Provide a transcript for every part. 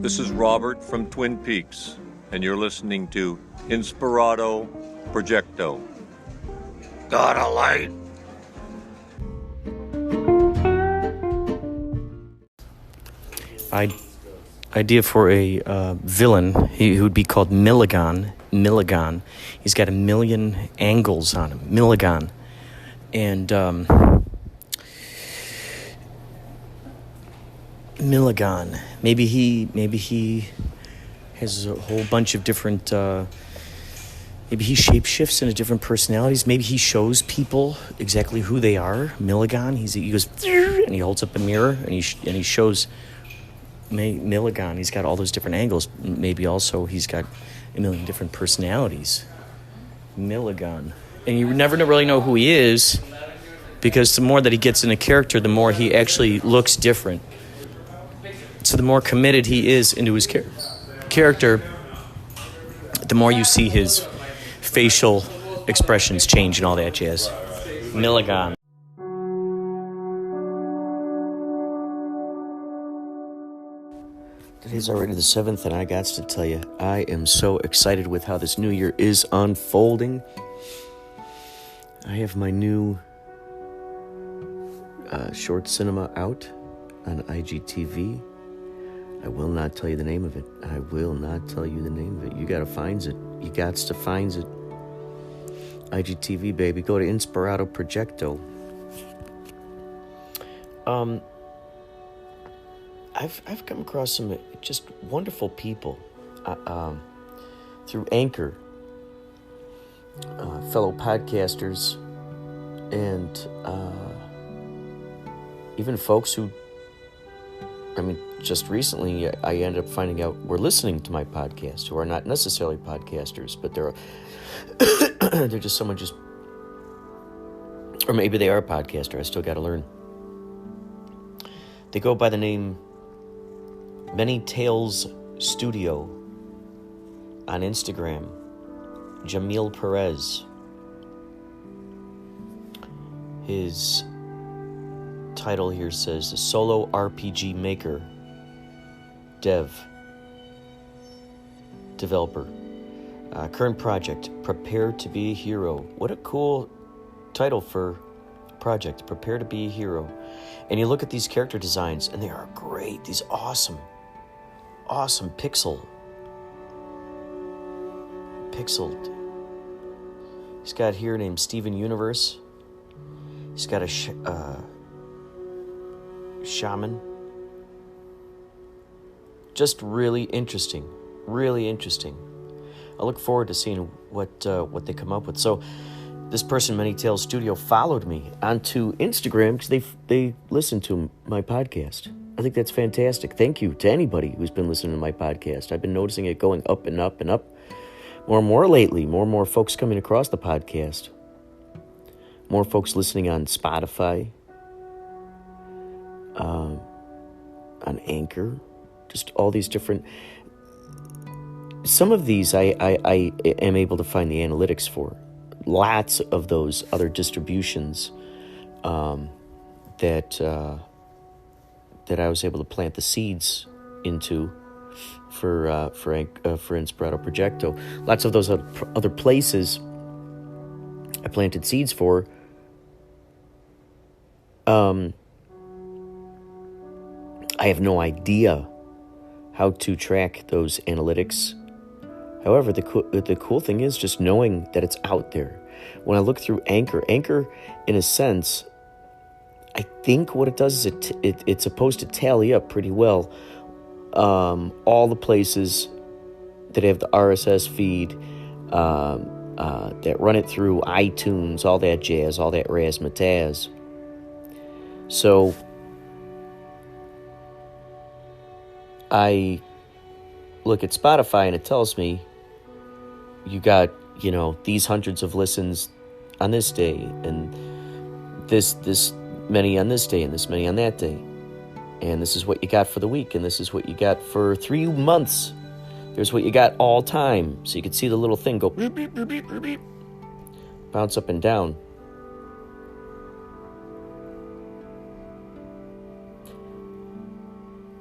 This is Robert from Twin Peaks, and you're listening to Inspirado, Projecto. Got a light? Idea for a villain. He would be called Milligan. Milligan. He's got 1 million angles on him. Milligan. And Milligan. Maybe he has a whole bunch of different. Maybe he shapeshifts into different personalities. Maybe he shows people exactly who they are. Milligan. He goes and he holds up a mirror and he shows Milligan. He's got all those different angles. Maybe also he's got 1 million different personalities. Milligan. And you never really know who he is, because the more that he gets in a character, the more he actually looks different. So the more committed he is into his character, the more you see his facial expressions change and all that jazz. Milligan. Today's already the 7th, and I got to tell you, I am so excited with how this new year is unfolding. I have my new short cinema out on IGTV. I will not tell you the name of it. I will not tell you the name of it. You gotta find it. You gots to find it. IGTV, baby. Go to Inspirado Projecto. I've come across some just wonderful people through Anchor, fellow podcasters, and even folks who, just recently I ended up finding out were listening to my podcast, who are not necessarily podcasters, but they're just someone or maybe they are a podcaster. I still got to learn. They go by the name Many Tales Studio on Instagram. Jamil Perez. His title here says, Solo RPG Maker, Developer. Current project, Prepare to be a Hero. What a cool title for project, Prepare to be a Hero. And you look at these character designs, and they are great. These awesome pixeled. He's got here named Steven Universe. He's got a shaman. Just really interesting. I look forward to seeing what they come up with. So this person, Many Tales Studio, followed me onto Instagram because they listen to my podcast. I think that's fantastic. Thank you to anybody who's been listening to my podcast. I've been noticing it going up and up and up more and more lately. More and more folks coming across the podcast. More folks listening on Spotify, on Anchor, just all these different. Some of these I am able to find the analytics for. Lots of those other distributions that I was able to plant the seeds into for Inspirado Projecto. Lots of those other places I planted seeds for. I have no idea how to track those analytics. However, the cool thing is just knowing that it's out there. When I look through Anchor, in a sense, I think what it does is it's supposed to tally up pretty well all the places that have the RSS feed, that run it through iTunes, all that jazz, all that razzmatazz. So I look at Spotify and it tells me you got, these hundreds of listens on this day, and this many on this day, and this many on that day. And this is what you got for the week, and this is what you got for 3 months. Here's what you got all time. So you can see the little thing go beep, beep, beep, beep, beep, beep, bounce up and down.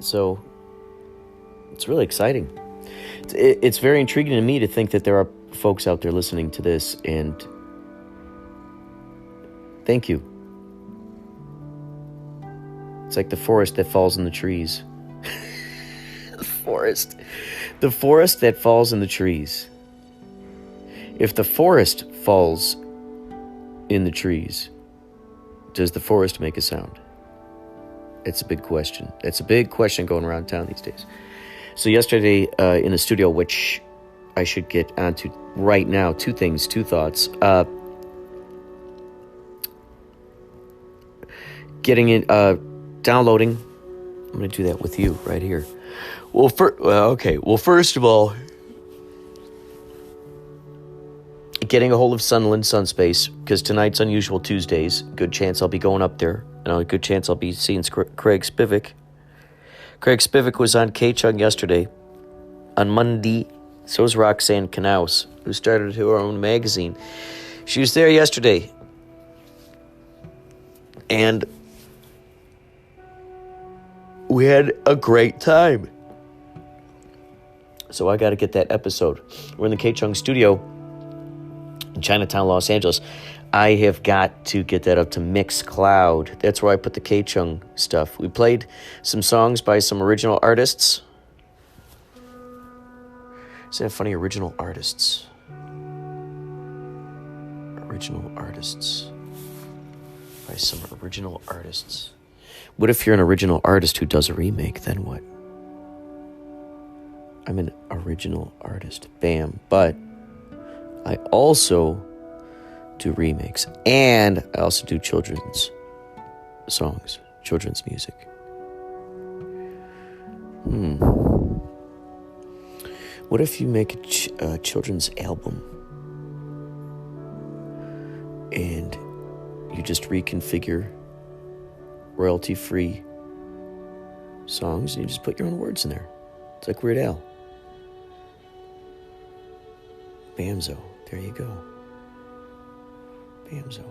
So It's really exciting. It's very intriguing to me to think that there are folks out there listening to this, and thank you. It's like the forest that falls in the trees. The forest that falls in the trees. If the forest falls in the trees, does the forest make a sound? It's a big question. It's a big question going around town these days. So yesterday in the studio, which I should get onto right now, two thoughts. Getting in, downloading. I'm going to do that with you right here. Well, first of all, getting a hold of Sunland Sunspace, because tonight's Unusual Tuesdays. Good chance I'll be going up there. A good chance I'll be seeing Craig Spivak. Craig Spivak was on K-Chung yesterday. On Monday, so was Roxanne Knaus, who started her own magazine. She was there yesterday. And we had a great time. So I got to get that episode. We're in the K-Chung studio in Chinatown, Los Angeles. I have got to get that up to Mixcloud. That's where I put the K-Chung stuff. We played some songs by some original artists. Isn't that funny? Original artists. Original artists. By some original artists. What if you're an original artist who does a remake? Then what? I'm an original artist. Bam. But I also do remakes. And I also do children's songs. Children's music. What if you make a children's album and you just reconfigure royalty-free songs and you just put your own words in there? It's like Weird Al. Bamzo. There you go. Bamzo.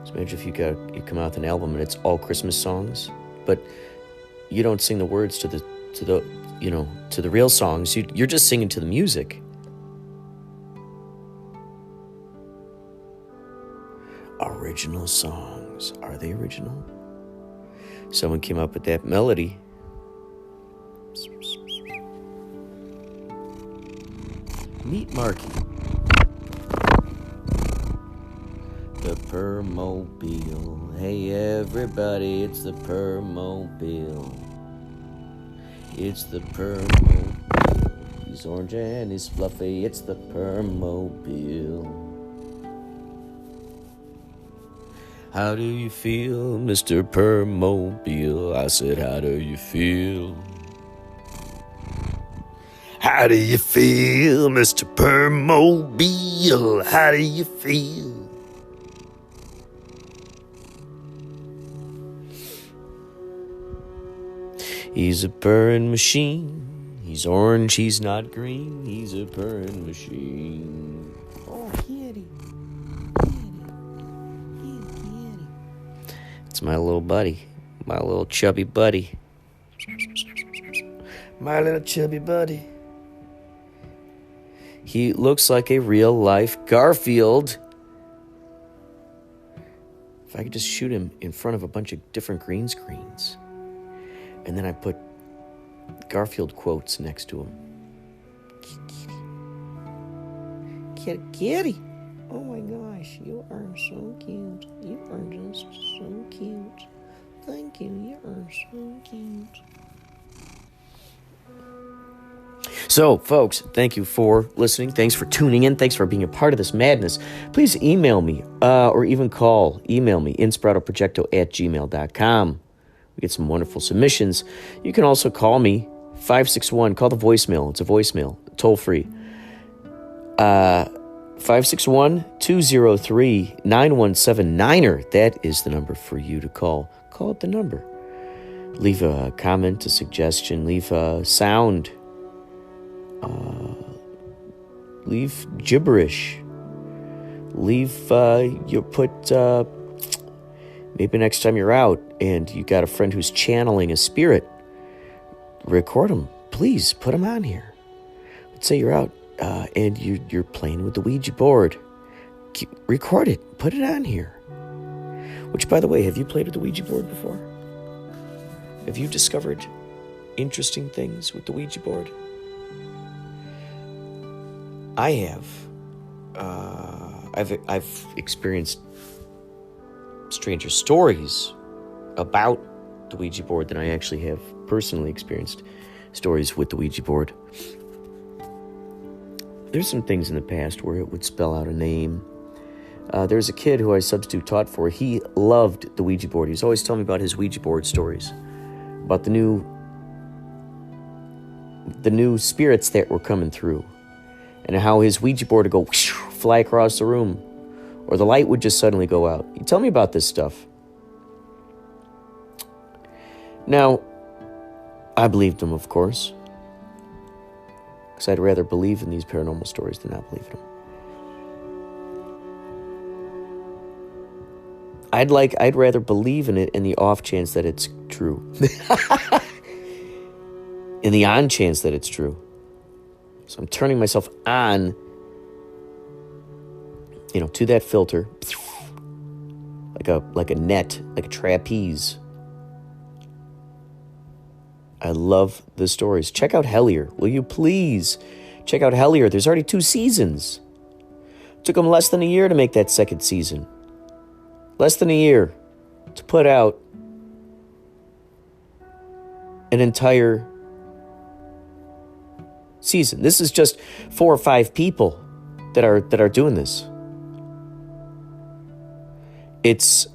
So imagine if you come out with an album and it's all Christmas songs, but you don't sing the words to the real songs. You're just singing to the music. Original songs. Are they original? Someone came up with that melody. Meet Marky. The Permobile. Hey everybody, it's the Permobile. It's the Permobile. He's orange and he's fluffy. It's the Permobile. How do you feel, Mr. Permobile? I said, how do you feel? How do you feel, Mr. Permobile? How do you feel? He's a purring machine. He's orange, he's not green. He's a purring machine. Oh, kitty. Kitty. It's my little buddy. My little chubby buddy. My little chubby buddy. He looks like a real-life Garfield. If I could just shoot him in front of a bunch of different green screens. And then I put Garfield quotes next to him. Kitty. Oh my gosh, you are so cute. You are just so cute. Thank you, you are so cute. So, folks, thank you for listening. Thanks for tuning in. Thanks for being a part of this madness. Please email me or even email me, inspiratoprojecto@gmail.com. We get some wonderful submissions. You can also call me, 561. Call the voicemail. It's a voicemail, toll free. 561-203-9179. That is the number for you to call. Call up the number. Leave a comment, a suggestion. Leave a sound. Leave gibberish. Leave, Maybe next time you're out and you got a friend who's channeling a spirit, record them. Please put them on here. Let's say you're out and you're playing with the Ouija board. Record it. Put it on here. Which, by the way, have you played with the Ouija board before? Have you discovered interesting things with the Ouija board? I have. I've experienced stranger stories about the Ouija board than I actually have personally experienced stories with the Ouija board. There's some things in the past where it would spell out a name. There's a kid who I substitute taught for. He loved the Ouija board. He was always telling me about his Ouija board stories, about the new spirits that were coming through, and how his Ouija board would go fly across the room, or the light would just suddenly go out. He'd tell me about this stuff. Now, I believed him, of course, because I'd rather believe in these paranormal stories than not believe in them. I'd rather believe in it in the off chance that it's true. In the on chance that it's true. So I'm turning myself on, to that filter, like a net, like a trapeze. I love the stories. Check out Hellier. Will you please check out Hellier? There's already 2 seasons. Took them less than a year to make that second season. Less than a year to put out an entire season. This is just 4 or 5 people that are doing this. It's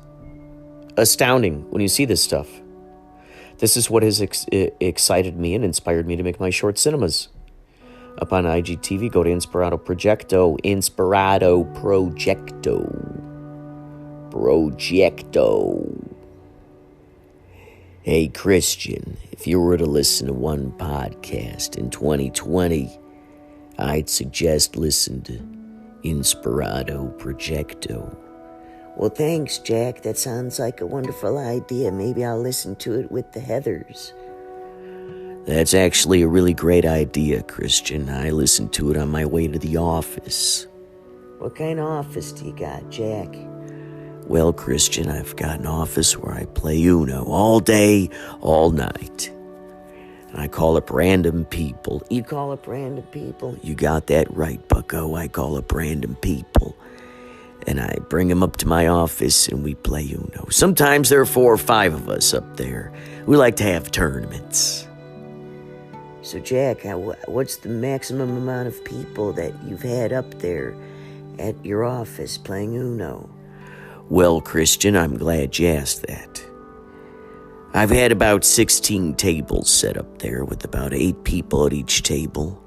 astounding when you see this stuff. This is what has excited me and inspired me to make my short cinemas. Up on IGTV, go to Inspirado Projecto. Inspirado Projecto. Hey, Christian, if you were to listen to one podcast in 2020, I'd suggest listen to Inspirado Projecto. Well, thanks, Jack. That sounds like a wonderful idea. Maybe I'll listen to it with the Heathers. That's actually a really great idea, Christian. I listened to it on my way to the office. What kind of office do you got, Jack? Well, Christian, I've got an office where I play Uno all day, all night. And I call up random people. You call up random people? You got that right, bucko. I call up random people. And I bring them up to my office and we play Uno. Sometimes there are 4 or 5 of us up there. We like to have tournaments. So, Jack, what's the maximum amount of people that you've had up there at your office playing Uno? Well, Christian, I'm glad you asked that. I've had about 16 tables set up there with about 8 people at each table.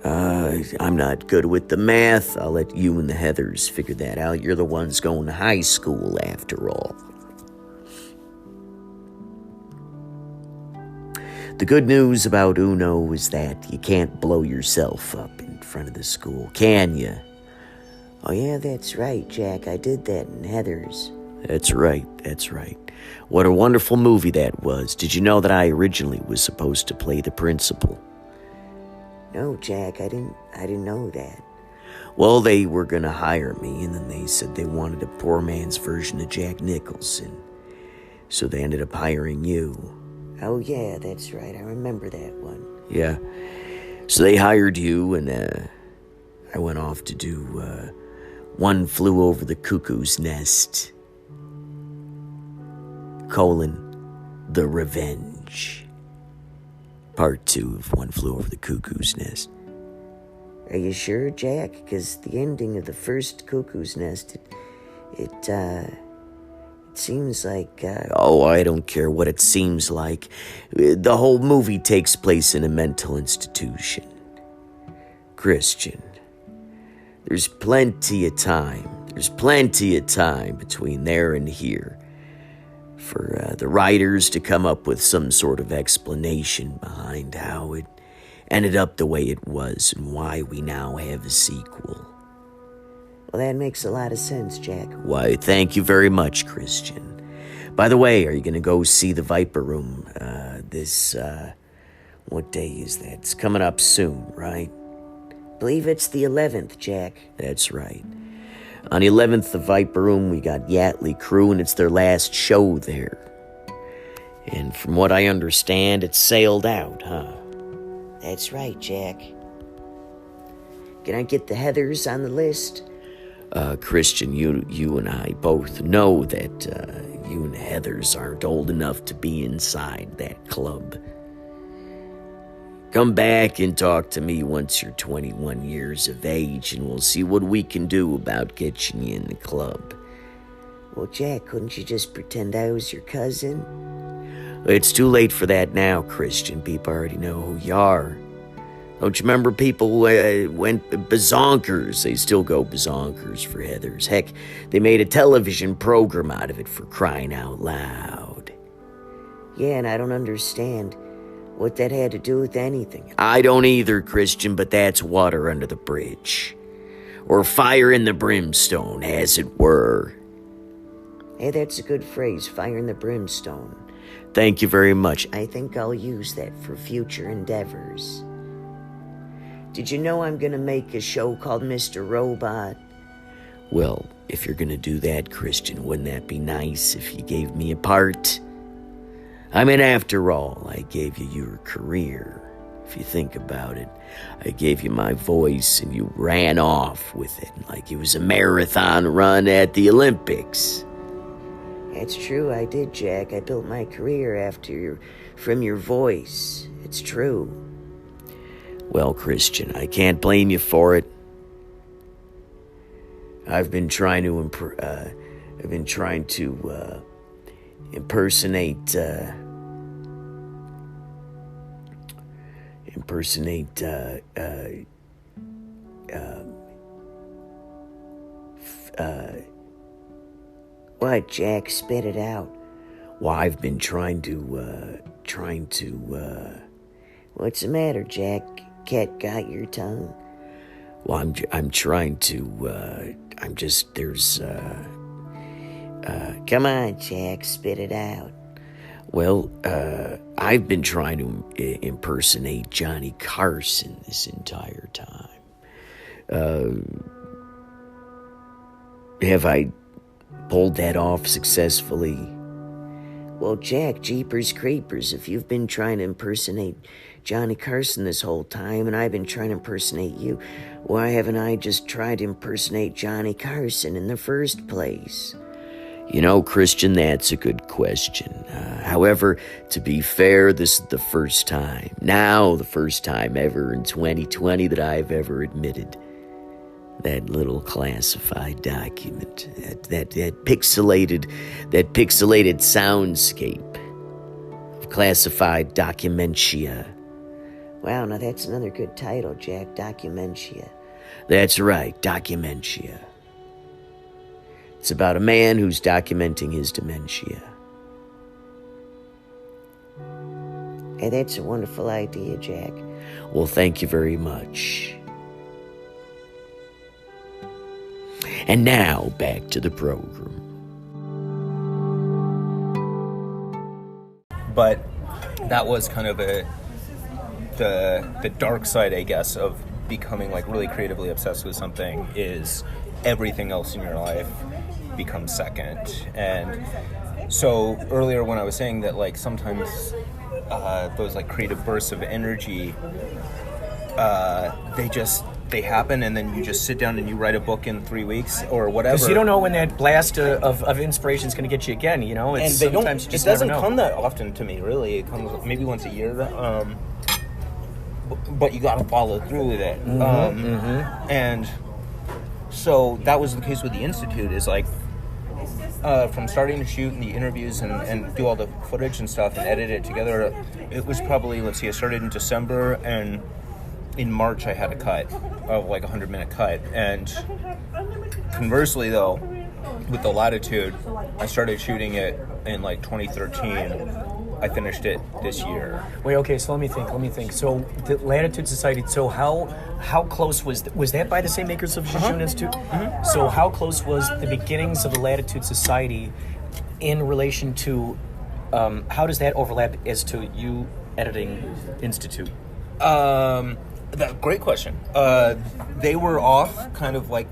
I'm not good with the math. I'll let you and the Heathers figure that out. You're the ones going to high school, after all. The good news about Uno is that you can't blow yourself up in front of the school, can you? Oh, yeah, that's right, Jack. I did that in Heathers. That's right. What a wonderful movie that was. Did you know that I originally was supposed to play the principal? No, Jack, I didn't know that. Well, they were going to hire me, and then they said they wanted a poor man's version of Jack Nicholson. So they ended up hiring you. Oh, yeah, that's right. I remember that one. Yeah. So they hired you, and I went off to do One Flew Over the Cuckoo's Nest, : The Revenge. Part 2 of One Flew Over the Cuckoo's Nest. Are you sure, Jack? Because the ending of the first Cuckoo's Nest, it seems like... Oh, I don't care what it seems like. The whole movie takes place in a mental institution. Christian, there's plenty of time. There's plenty of time between there and here for the writers to come up with some sort of explanation behind how it ended up the way it was and why we now have a sequel. Well, that makes a lot of sense, Jack. Why, thank you very much, Christian. By the way, are you going to go see the Viper Room what day is that? It's coming up soon, right? Believe it's the 11th, Jack. That's right. On the 11th, the Viper Room, we got Yatley Crew, and it's their last show there. And from what I understand, it's sailed out, huh? That's right, Jack. Can I get the Heathers on the list? Christian, you and I both know that you and Heathers aren't old enough to be inside that club. Come back and talk to me once you're 21 years of age, and we'll see what we can do about getting you in the club. Well, Jack, couldn't you just pretend I was your cousin? It's too late for that now, Christian. People already know who you are. Don't you remember people went bazonkers? They still go bazonkers for Heathers. Heck, they made a television program out of it, for crying out loud. Yeah, and I don't understand what that had to do with anything. I don't either, Christian, but that's water under the bridge. Or fire in the brimstone, as it were. Hey, that's a good phrase, fire in the brimstone. Thank you very much. I think I'll use that for future endeavors. Did you know I'm gonna make a show called Mr. Robot? Well, if you're gonna do that, Christian, wouldn't that be nice if you gave me a part? I mean, after all, I gave you your career. If you think about it, I gave you my voice and you ran off with it like it was a marathon run at the Olympics. That's true, I did, Jack. I built my career from your voice. It's true. Well, Christian, I can't blame you for it. I've been trying to impersonate what, Jack? Spit it out. Well, I've been trying to What's the matter, Jack? Cat got your tongue? Well, I'm trying to, Come on, Jack, spit it out. Well, I've been trying to impersonate Johnny Carson this entire time. Have I pulled that off successfully? Well, Jack, jeepers creepers, if you've been trying to impersonate Johnny Carson this whole time, and I've been trying to impersonate you, why haven't I just tried to impersonate Johnny Carson in the first place? You know, Christian, that's a good question. However, to be fair, this is the first time ever in 2020 that I've ever admitted that little classified document, that pixelated soundscape of classified documentia. Wow, now that's another good title, Jack, documentia. That's right, documentia. It's about a man who's documenting his dementia. Hey, that's a wonderful idea, Jack. Well, thank you very much. And now, back to the program. But that was kind of the dark side, I guess, of becoming like really creatively obsessed with something is everything else in your life becomes second. And so earlier when I was saying that like sometimes those like creative bursts of energy, they happen, and then you just sit down and you write a book in 3 weeks or whatever. Because you don't know when that blast of inspiration is going to get you again, you know? It doesn't come that often to me, really. It comes maybe once a year. But you got to follow through with it. And so that was the case with the Institute, is like, from starting to shoot and the interviews and do all the footage and stuff and edit it together, it was probably, I started in December, and in March I had a cut of like 100-minute cut. And conversely though, with the Latitude, I started shooting it in like 2013, I finished it this year. Wait, okay, so let me think. So the Latitude Society, so how close was that by the same makers of Jejune Institute? Mm-hmm. So how close was the beginnings of the Latitude Society in relation to, how does that overlap as to you editing Institute? Great question. They were off, kind of like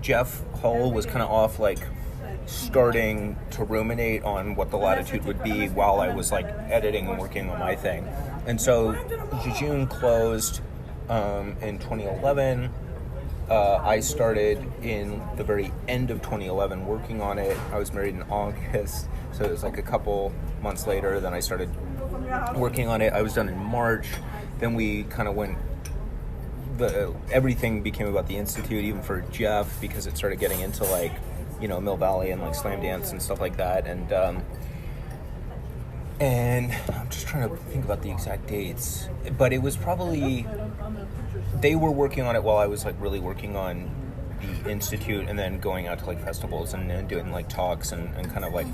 Jeff Hull was kind of off, like starting to ruminate on what the Latitude would be while I was like editing and working on my thing. And so Jejune closed in 2011. I started in the very end of 2011 working on it. I was married in August, so it was like a couple months later. Then I started working on it. I was done in March. Then we kind of went, everything became about the Institute, even for Jeff, because it started getting into like, you know, Mill Valley and like Slam Dance and stuff like that. And I'm just trying to think about the exact dates, but it was probably, they were working on it while I was like really working on the Institute, and then going out to like festivals and doing like talks and kind of like,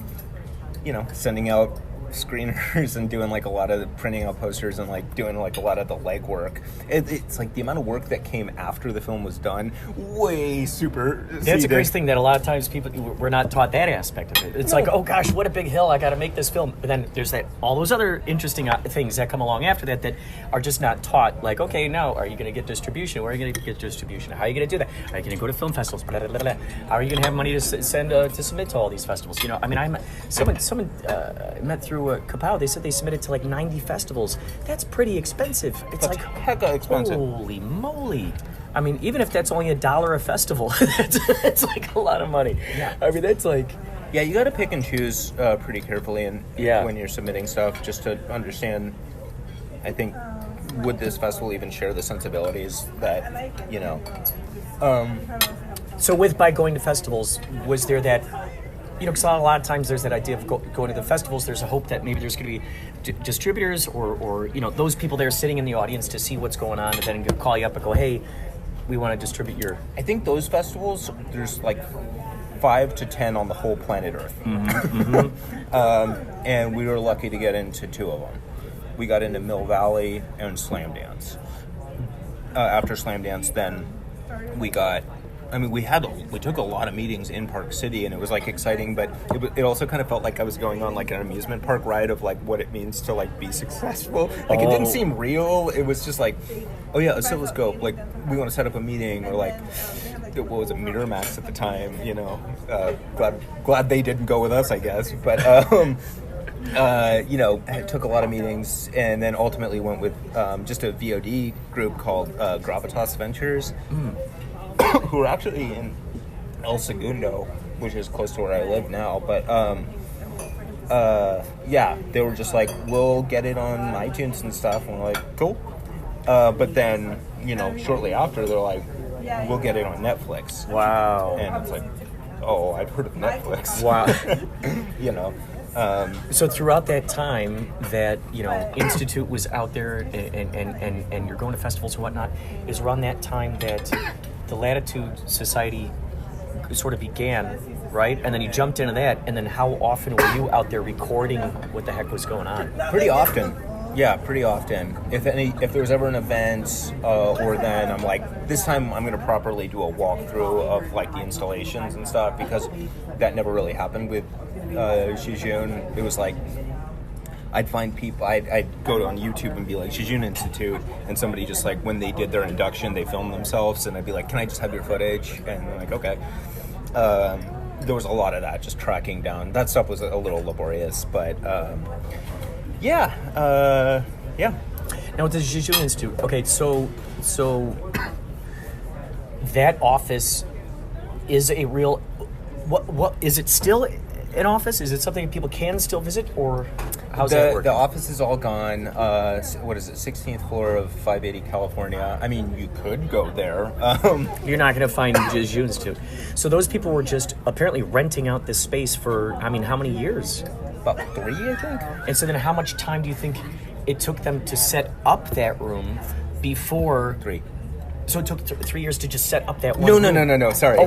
you know, sending out screeners and doing like a lot of printing out posters and like doing like a lot of the legwork. It's like the amount of work that came after the film was done, way super. That's a great thing that a lot of times people, we're not taught that aspect of it. It's like, oh gosh, what a big hill, I got to make this film. But then there's all those other interesting things that come along after that are just not taught. Like, okay, now are you going to get distribution? Where are you going to get distribution? How are you going to do that? Are you going to go to film festivals? Blah, blah, blah, blah. How are you going to have money to send to submit to all these festivals? You know, I mean, someone met through Kapow. They said they submitted to like 90 festivals. That's pretty expensive. It's That's like hecka expensive. Holy moly! I mean, even if that's only $1 a festival, that's like a lot of money. Yeah. I mean, that's like. Yeah, you got to pick and choose pretty carefully, and when you're submitting stuff, just to understand. I think, would this festival even share the sensibilities that, you know? So by going to festivals, was there that? You know, because a lot of times there's that idea of going to the festivals. There's a hope that maybe there's going to be distributors or you know, those people there sitting in the audience to see what's going on, and then call you up and go, hey, we want to distribute your. I think those festivals, there's like 5 to 10 on the whole planet Earth. Mm-hmm, mm-hmm. And we were lucky to get into 2 of them. We got into Mill Valley and Slam Dance. After Slam Dance, then we got. I mean, we took a lot of meetings in Park City, and it was like exciting, but it also kind of felt like I was going on like an amusement park ride of like what it means to like be successful. Like it didn't seem real. It was just like, oh yeah, so let's go. Like we want to set up a meeting, or like what was it, Miramax at the time? You know, glad they didn't go with us, I guess. But you know, I took a lot of meetings, and then ultimately went with just a VOD group called Gravitas Ventures. Who are actually in El Segundo, which is close to where I live now. But yeah, they were just like, we'll get it on iTunes and stuff. And we're like, cool. But then, you know, shortly after, they're like, we'll get it on Netflix. Wow. And it's like, oh, I've heard of Netflix. Wow. You know. So throughout that time that, you know, Institute was out there and you're going to festivals and whatnot, is around that time that the Latitude Society sort of began, right? And then you jumped into that, and then how often were you out there recording what the heck was going on? Pretty often. Yeah, pretty often. If there was ever an event, or then I'm like, this time I'm going to properly do a walkthrough of like the installations and stuff, because that never really happened with Jejune. It was like, I'd find people, I'd go on YouTube and be like, Jejune Institute, and somebody just like, when they did their induction, they filmed themselves, and I'd be like, can I just have your footage? And they're like, okay. There was a lot of that, just tracking down. That stuff was a little laborious, but yeah. Now with the Jejune Institute, okay, so that office is a real, what is it still an office? Is it something people can still visit, or how's that work? The office is all gone. What is it, 16th floor of 580 California. I mean, you could go there. You're not going to find Jejune Institute. So those people were just apparently renting out this space for, I mean, how many years? About 3, I think. And so then how much time do you think it took them to set up that room before... 3. So it took 3 years to just set up that one room? No. Sorry.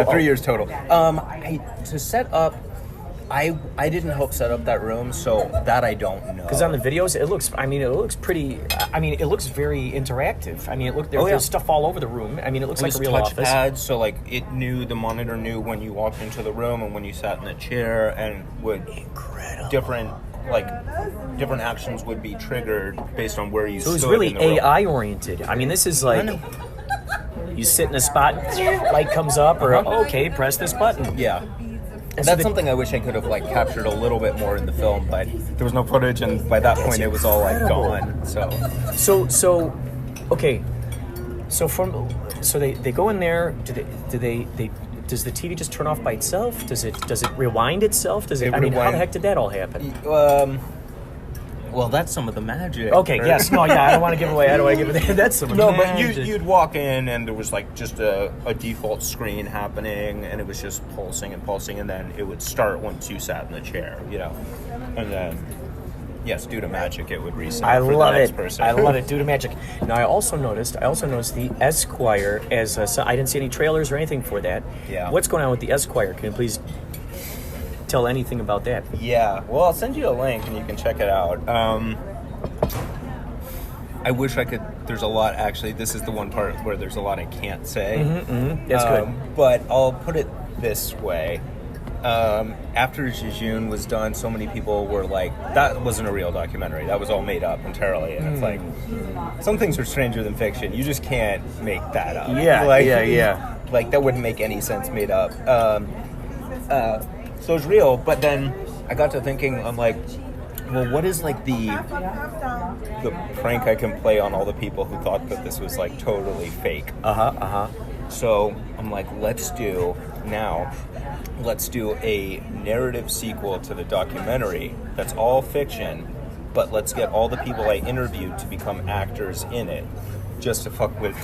3 years total. To set up... I didn't help set up that room, so that I don't know. Because on the videos, it looks pretty. It looks very interactive. There's stuff all over the room. It looks like a real touch office. pad, so like the monitor knew when you walked into the room and when you sat in the chair, and would different actions would be triggered based on where you stood. So it was really in the room. AI oriented. This is like you sit in a spot, light comes up, or okay, press this button. Yeah. And that's something I wish I could have like captured a little bit more in the film, but there was no footage, and by that point it was all like gone. So they go in there. Does the TV just turn off by itself? Does it rewind itself? How the heck did that all happen? Well, that's some of the magic. Okay, right? yes. No, yeah, I don't want to give away. That's some of the magic. But you'd walk in and there was like just a default screen happening, and it was just pulsing, and then it would start once you sat in the chair, and then, yes, due to magic, it would reset for the next person. I love it, due to magic. Now, I also noticed the Esquire as I didn't see any trailers or anything for that. Yeah. What's going on with the Esquire? Can you please tell anything about that? Yeah, well, I'll send you a link and you can check it out. I wish I could. There's a lot, actually. This is the one part where there's a lot I can't say. That's good. But I'll put it this way. After Jejune was done, so many people were like, that wasn't a real documentary. That was all made up entirely. And it's like, some things are stranger than fiction. You just can't make that up. Yeah, Like, that wouldn't make any sense made up. So it's real, but then I got to thinking, I'm like, well, what is like the prank I can play on all the people who thought that this was like totally fake? So I'm like, let's do a narrative sequel to the documentary that's all fiction, but let's get all the people I interviewed to become actors in it. Just to fuck with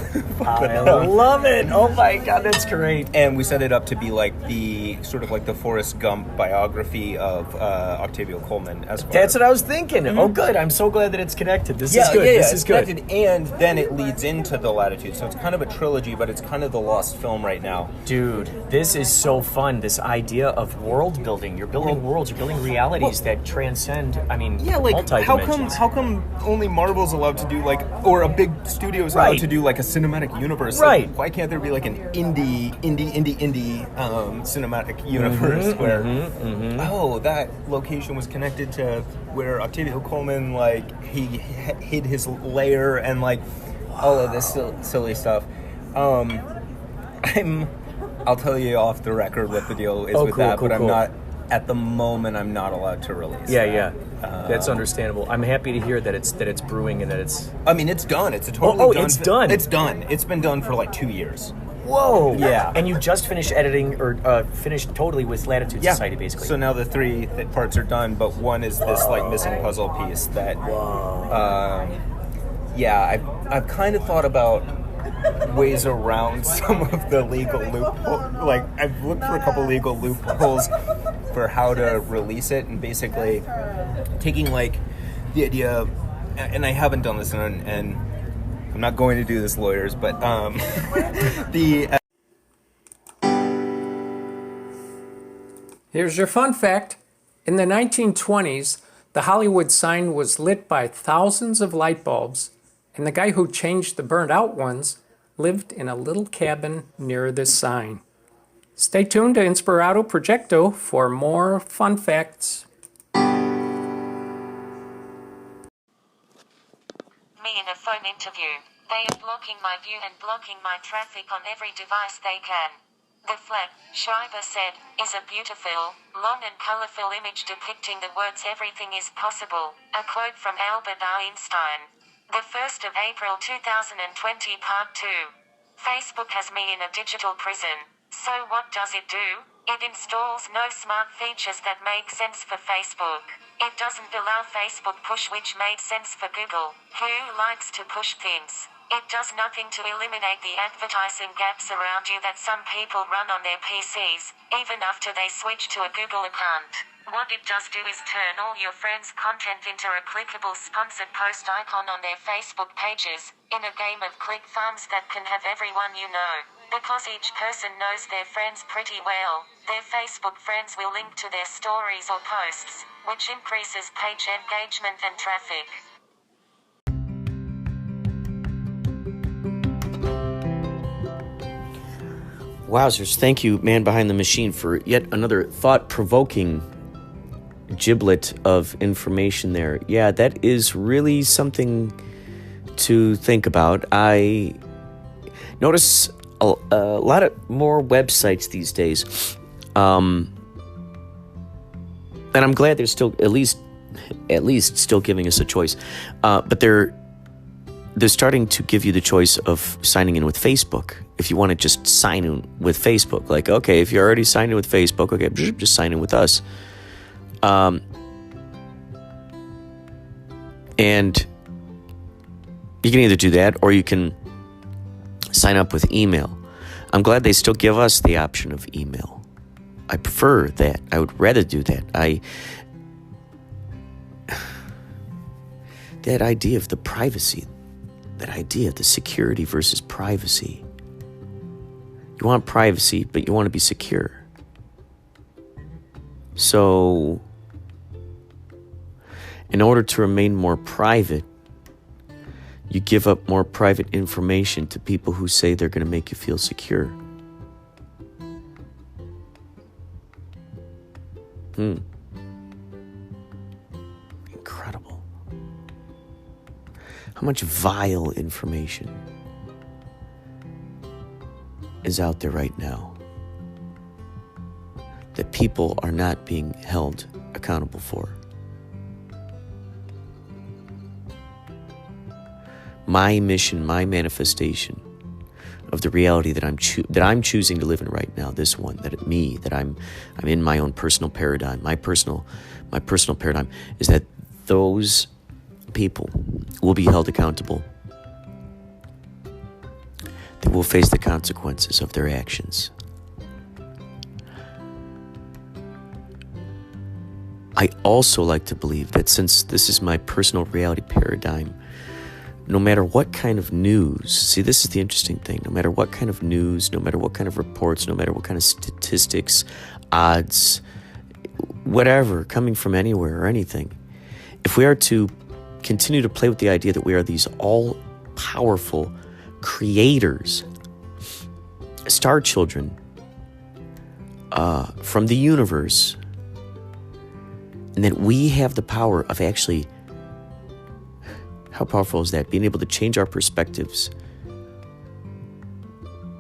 I love it. Oh my god, that's great. And we set it up to be like the sort of like the Forrest Gump biography of Octavio Coleman Esquire. That's what I was thinking. Oh, good. I'm so glad that it's connected. This is good. This is good. Connected, and then it leads into The Latitude. So it's kind of a trilogy, but it's kind of the lost film right now. Dude, this is so fun. This idea of world building. You're building worlds. You're building realities that transcend. Multi-dimensions. How come only Marvel's allowed to do like, or a big studio is allowed to do like a cinematic universe? Like, why can't there be like an indie cinematic universe where that location was connected to where Octavio Coleman, like, he hid his lair and like all of this silly stuff. I'll tell you off the record what the deal is with that, but I'm not. At the moment, I'm not allowed to release. Yeah. That's understandable. I'm happy to hear that it's brewing and that it's. It's done. It's a totally done. It's done. It's done. It's been done for like 2 years. Whoa. Yeah. And you just finished editing or finished totally with Latitude Society, basically. So now the 3 parts are done, but one is this like missing puzzle piece that. I've kind of thought about ways around some of the legal loopholes. Like, I've looked for a couple legal loopholes for how to release it, and basically taking like the idea, and I haven't done this, and I'm not going to do this, lawyers, but Here's your fun fact. In the 1920s, the Hollywood sign was lit by thousands of light bulbs, and the guy who changed the burnt-out ones lived in a little cabin near this sign. Stay tuned to Inspirado Projecto for more fun facts. Me in a phone interview. They are blocking my view and blocking my traffic on every device they can. The Schreiber said, is a beautiful, long and colorful image depicting the words "everything is possible," a quote from Albert Einstein. The 1st of April 2020 Part 2. Facebook has me in a digital prison. So what does it do? It installs no smart features that make sense for Facebook. It doesn't allow Facebook push, which made sense for Google, who likes to push things. It does nothing to eliminate the advertising gaps around you that some people run on their PCs, even after they switch to a Google account. What it does do is turn all your friends' content into a clickable sponsored post icon on their Facebook pages, in a game of click farms that can have everyone you know. Because each person knows their friends pretty well, their Facebook friends will link to their stories or posts, which increases page engagement and traffic. Wowzers, thank you, Man Behind the Machine, for yet another thought-provoking giblet of information there. Yeah, that is really something to think about. I notice a lot of more websites these days, and I'm glad they're still at least still giving us a choice. But they're starting to give you the choice of signing in with Facebook. If you want to just sign in with Facebook, like, okay, if you're already signed in with Facebook, okay, just sign in with us. And you can either do that or you can sign up with email. I'm glad they still give us the option of email. I prefer that. I would rather do that. That idea of the privacy, that idea of the security versus privacy. You want privacy, but you want to be secure. So, in order to remain more private, you give up more private information to people who say they're going to make you feel secure. Incredible. How much vile information is out there right now that people are not being held accountable for. My mission, my manifestation of the reality that I'm choosing to live in right now, this one, that I'm in my own personal paradigm. My personal paradigm is that those people will be held accountable. They will face the consequences of their actions. I also like to believe that since this is my personal reality paradigm, no matter what kind of news, see, this is the interesting thing, no matter what kind of news, no matter what kind of reports, no matter what kind of statistics, odds, whatever, coming from anywhere or anything, if we are to continue to play with the idea that we are these all-powerful creators, star children from the universe, and that we have the power of actually, how powerful is that? Being able to change our perspectives,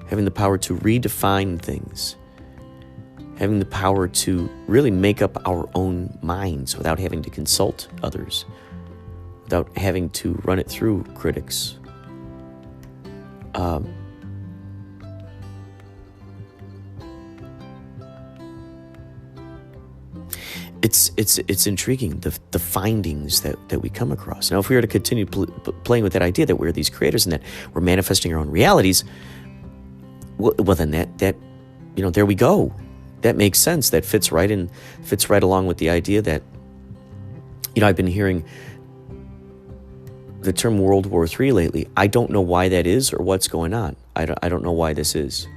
having the power to redefine things, having the power to really make up our own minds without having to consult others, without having to run it through critics. It's intriguing, the findings that we come across. Now, if we were to continue playing with that idea that we're these creators and that we're manifesting our own realities, well then that there we go. That makes sense. That fits right along with the idea that, I've been hearing the term World War III lately. I don't know why that is or what's going on. I don't know why this is.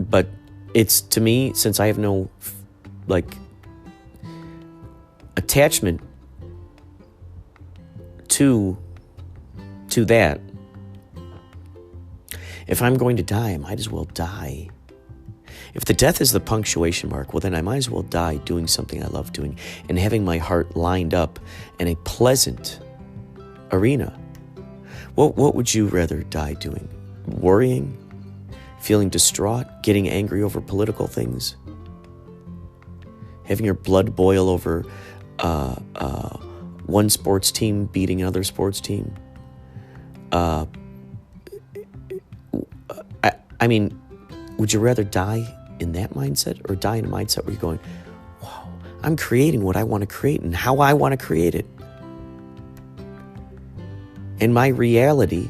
But it's, to me, since I have no attachment to that, if I'm going to die, I might as well die. If the death is the punctuation mark, well, then I might as well die doing something I love doing and having my heart lined up in a pleasant arena. What would you rather die doing? Worrying? Feeling distraught? Getting angry over political things? Having your blood boil over one sports team beating another sports team? Would you rather die in that mindset or die in a mindset where you're going, wow, I'm creating what I want to create and how I want to create it? And my reality,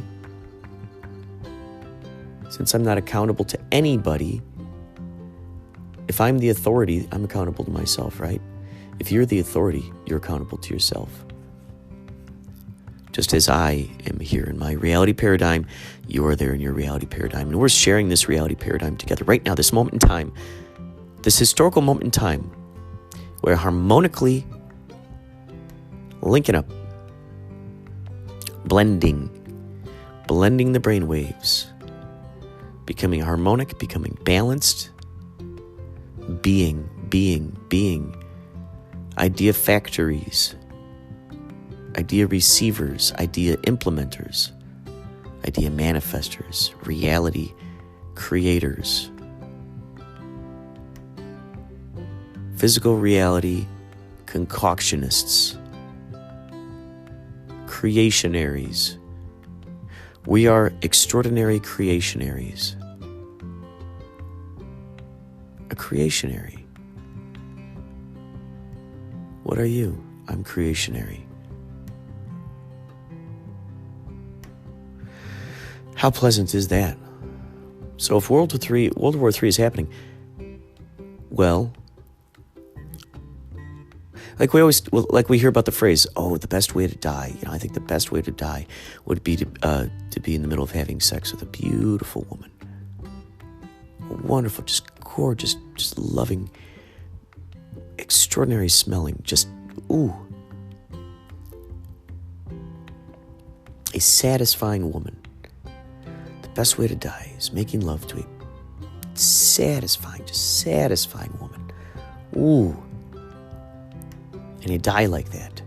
since I'm not accountable to anybody, if I'm the authority, I'm accountable to myself, right? If you're the authority, you're accountable to yourself. just as I am here in my reality paradigm, you are there in your reality paradigm. And we're sharing this reality paradigm together right now, this moment in time, this historical moment in time, we're harmonically linking up, blending the brain waves, becoming harmonic, becoming balanced, being, idea factories, idea receivers, idea implementers, idea manifestors, reality creators, physical reality concoctionists, creationaries. We are extraordinary creationaries. A creationary. What are you? I'm creationary. How pleasant is that? So if World War III is happening, well, like we hear about the phrase, oh, the best way to die. I think the best way to die would be to be in the middle of having sex with a beautiful woman. A wonderful, just gorgeous, just loving, extraordinary smelling, just, ooh. A satisfying woman. The best way to die is making love to a satisfying woman. Ooh. And you die like that.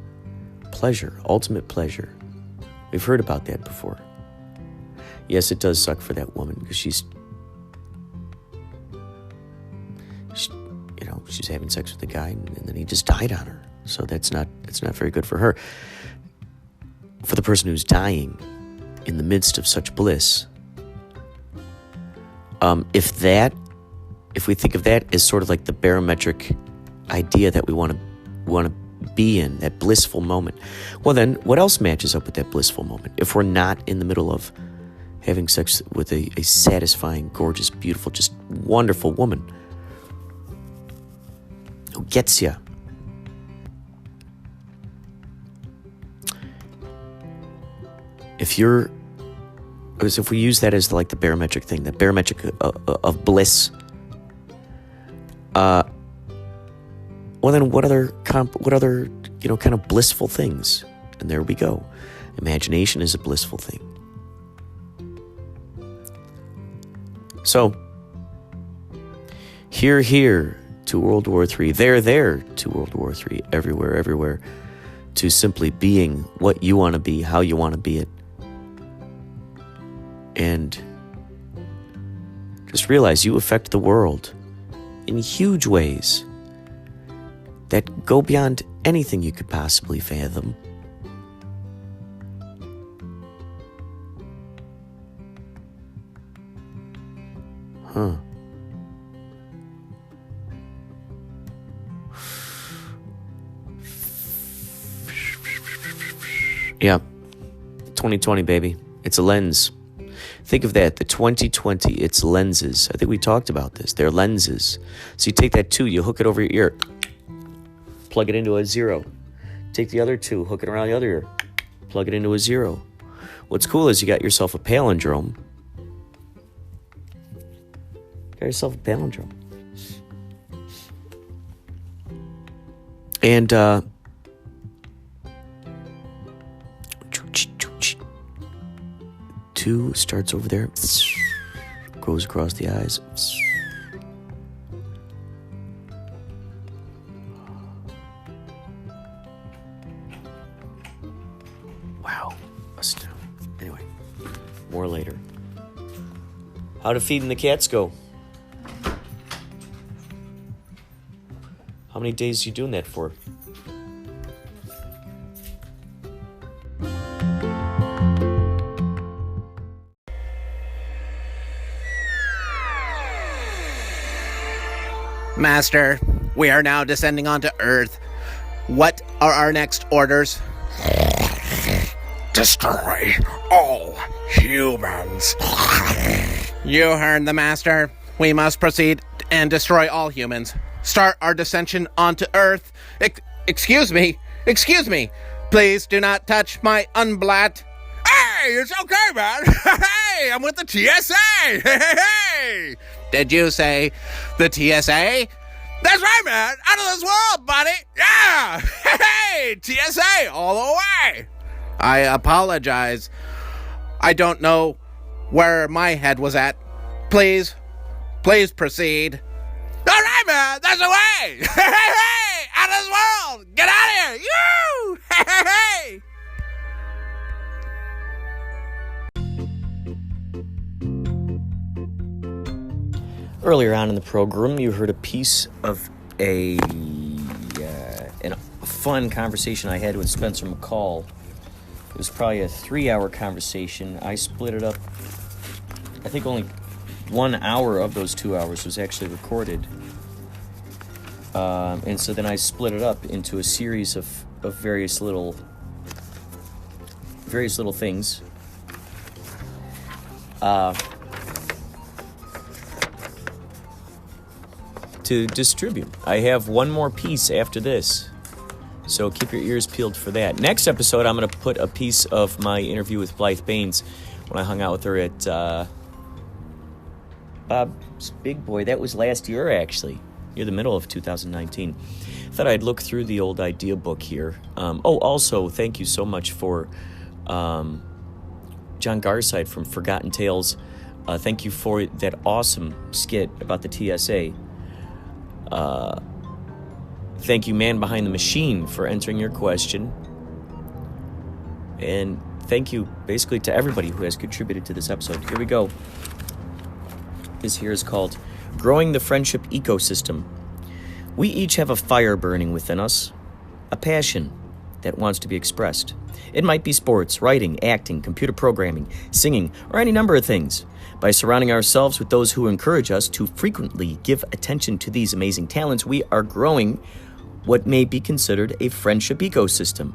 Pleasure, ultimate pleasure. We've heard about that before. Yes, it does suck for that woman because she's having sex with a guy and then he just died on her. So that's not very good for her. For the person who's dying in the midst of such bliss, if we think of that as sort of like the barometric idea that we want to be in, that blissful moment, well then what else matches up with that blissful moment if we're not in the middle of having sex with a satisfying, gorgeous, beautiful, just wonderful woman who gets you? If we use that as like the barometric thing, the barometric of bliss, well then what other kind of blissful things? And there we go. Imagination is a blissful thing. So, here to World War III, there to World War III, everywhere, to simply being what you want to be, how you want to be it. And just realize you affect the world in huge ways that go beyond anything you could possibly fathom. Huh. Yeah. 2020, baby. It's a lens. Think of that, the 2020, it's lenses. I think we talked about this. They're lenses. So you take that 2, you hook it over your ear, plug it into a 0. Take the other 2, hook it around the other ear, plug it into a 0. What's cool is you got yourself a palindrome. Got yourself a palindrome. And, 2 starts over there, goes across the eyes. Wow. Anyway, more later. How did feeding the cats go? How many days are you doing that for? Master, we are now descending onto Earth. What are our next orders? Destroy all humans. You heard the Master. We must proceed and destroy all humans. Start our descension onto Earth. Excuse me. Please do not touch my unblat. Hey, it's okay, man. Hey, I'm with the TSA. Hey. Did you say the TSA? That's right, man. Out of this world, buddy. Yeah. Hey, TSA all the way. I apologize. I don't know where my head was at. Please proceed. All right, man. That's the way. Hey, out of this world. Get out of here. You. Hey. Earlier on in the program, you heard a piece of a fun conversation I had with Spencer McCall. It was probably a 3-hour conversation. I split it up. I think only 1 hour of those 2 hours was actually recorded. And so then I split it up into a series of various little things. To distribute. I have one more piece after this, so keep your ears peeled for that. Next episode, I'm going to put a piece of my interview with Blythe Baines when I hung out with her at Bob's Big Boy. That was last year, actually, near the middle of 2019. Thought I'd look through the old idea book here. Also, thank you so much for John Garside from Forgotten Tales. Thank you for that awesome skit about the TSA. Thank you, Man Behind the Machine, for entering your question. And thank you, basically, to everybody who has contributed to this episode. Here we go. This here is called Growing the Friendship Ecosystem. We each have a fire burning within us, a passion that wants to be expressed. It might be sports, writing, acting, computer programming, singing, or any number of things. By surrounding ourselves with those who encourage us to frequently give attention to these amazing talents, we are growing what may be considered a friendship ecosystem.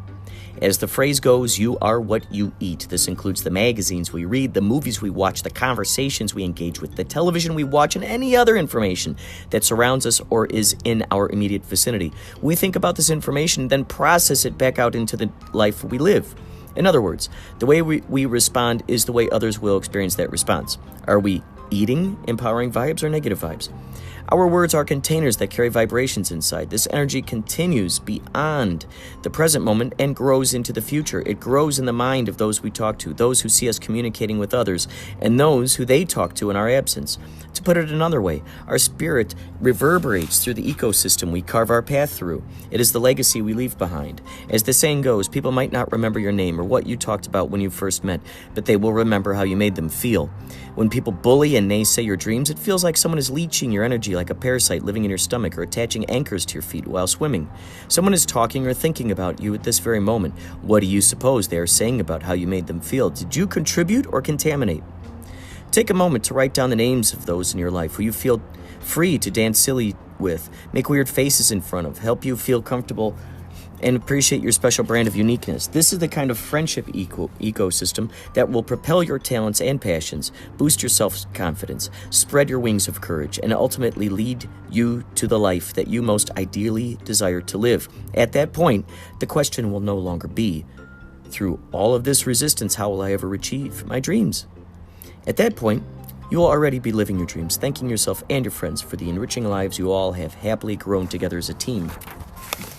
As the phrase goes, you are what you eat. This includes the magazines we read, the movies we watch, the conversations we engage with, the television we watch, and any other information that surrounds us or is in our immediate vicinity. We think about this information, then process it back out into the life we live. In other words, the way we respond is the way others will experience that response. Are we eating empowering vibes or negative vibes? Our words are containers that carry vibrations inside. This energy continues beyond the present moment and grows into the future. It grows in the mind of those we talk to, those who see us communicating with others, and those who they talk to in our absence. To put it another way, our spirit reverberates through the ecosystem we carve our path through. It is the legacy we leave behind. As the saying goes, people might not remember your name or what you talked about when you first met, but they will remember how you made them feel. When people bully and naysay your dreams, it feels like someone is leeching your energy like a parasite living in your stomach or attaching anchors to your feet while swimming. Someone is talking or thinking about you at this very moment. What do you suppose they are saying about how you made them feel? Did you contribute or contaminate? Take a moment to write down the names of those in your life who you feel free to dance silly with, make weird faces in front of, help you feel comfortable, and appreciate your special brand of uniqueness. This is the kind of friendship ecosystem that will propel your talents and passions, boost your self-confidence, spread your wings of courage, and ultimately lead you to the life that you most ideally desire to live. At that point, the question will no longer be, through all of this resistance, how will I ever achieve my dreams? At that point, you will already be living your dreams, thanking yourself and your friends for the enriching lives you all have happily grown together as a team.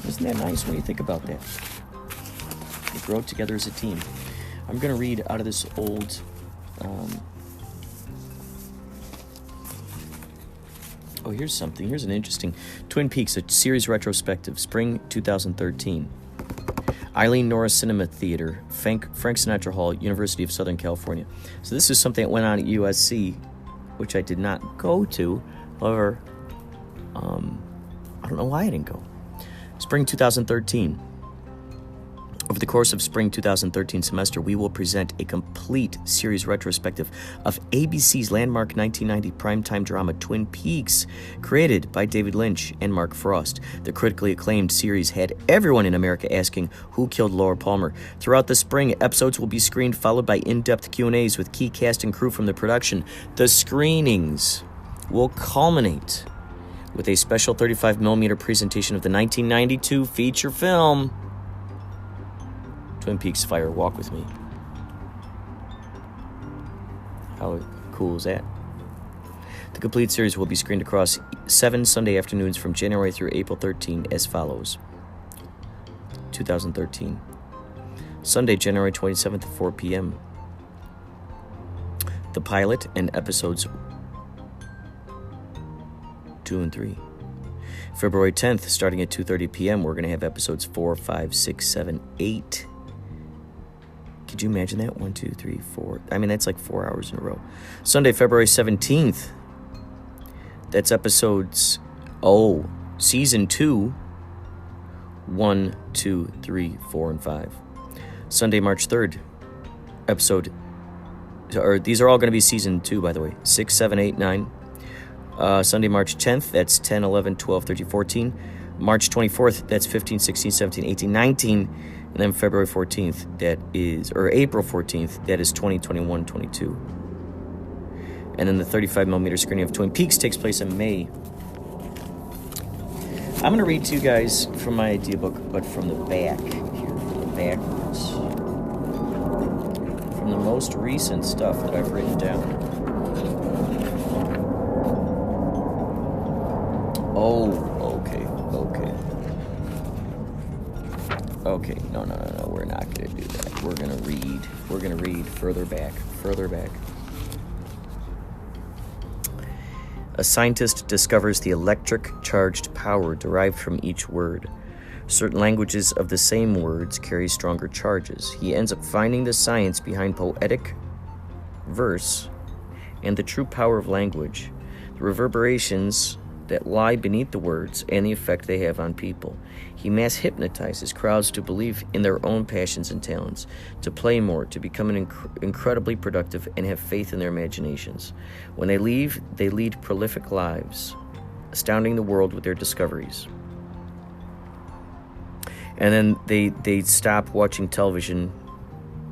Isn't that nice when you think about that? We grow together as a team. I'm going to read out of this old... here's something. Here's an interesting... Twin Peaks, a series retrospective, spring 2013. Eileen Norris Cinema Theater, Frank Sinatra Hall, University of Southern California. So this is something that went on at USC, which I did not go to. However, I don't know why I didn't go. Spring 2013. Over the course of spring 2013 semester, we will present a complete series retrospective of ABC's landmark 1990 primetime drama Twin Peaks, created by David Lynch and Mark Frost. The critically acclaimed series had everyone in America asking, who killed Laura Palmer? Throughout the spring, episodes will be screened, followed by in-depth Q&As with key cast and crew from the production. The screenings will culminate with a special 35mm presentation of the 1992 feature film. Twin Peaks Fire Walk With Me. How cool is that? The complete series will be screened across 7 Sunday afternoons from January through April 13 as follows. 2013. Sunday, January 27th at 4 p.m. The pilot and episodes 2 and 3. February 10th, starting at 2:30 p.m., we're going to have episodes 4, 5, 6, 7, 8. Could you imagine that? 1, 2, 3, 4. I mean, that's like 4 hours in a row. Sunday, February 17th. That's episodes, season 2, 1, 2, 3, 4, and 5. Sunday, March 3rd, these are all going to be season 2, by the way. 6, 7, 8, 9. Sunday, March 10th, that's 10, 11, 12, 13, 14. March 24th, that's 15, 16, 17, 18, 19. And then February 14th, April 14th, that is 20, 21, 22. And then the 35mm screening of Twin Peaks takes place in May. I'm going to read to you guys from my idea book, but from the back here, backwards. From the most recent stuff that I've written down. Okay, no, we're not going to do that. We're going to read further back. A scientist discovers the electric-charged power derived from each word. Certain languages of the same words carry stronger charges. He ends up finding the science behind poetic verse and the true power of language, the reverberations that lie beneath the words, and the effect they have on people. He mass hypnotizes crowds to believe in their own passions and talents, to play more, to become incredibly productive, and have faith in their imaginations. When they leave, they lead prolific lives, astounding the world with their discoveries. And then they stop watching television,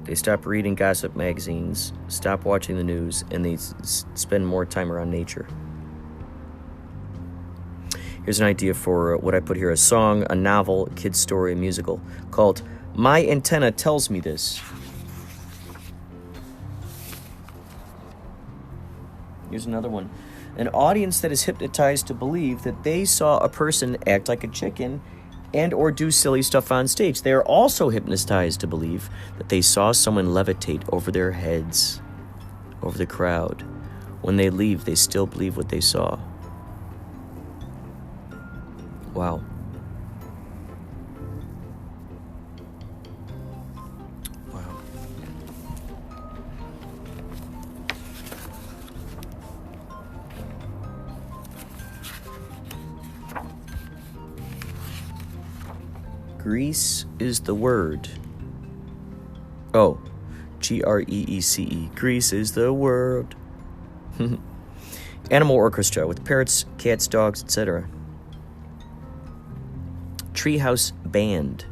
they stop reading gossip magazines, stop watching the news, and they spend more time around nature. Here's an idea for what I put here: a song, a novel, a kid's story, a musical, called My Antenna Tells Me This. Here's another one. An audience that is hypnotized to believe that they saw a person act like a chicken and or do silly stuff on stage. They are also hypnotized to believe that they saw someone levitate over their heads, over the crowd. When they leave, they still believe what they saw. Wow. Wow. Greece is the word. Oh, Greece. Greece is the word. Animal orchestra with parrots, cats, dogs, etc. Treehouse band.